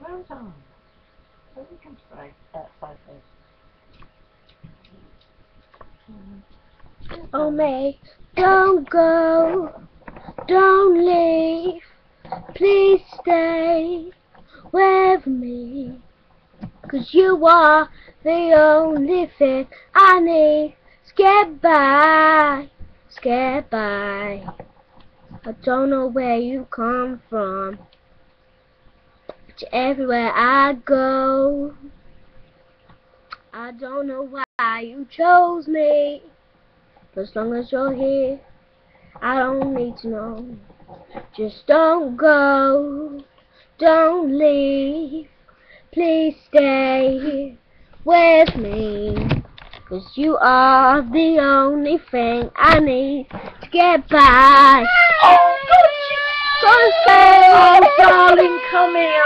clothes on. So we can spray outside this. Oh, mate, don't go, don't leave, please stay with me, 'cause you are the only thing I need to get by, I don't know where you come from, but you're everywhere I go. I don't know why you chose me, but as long as you're here, I don't need to know. Just don't go, don't leave, please stay with me, 'cause you are the only thing I need to get by. Oh, God, she's so sad. Oh, darling, come here.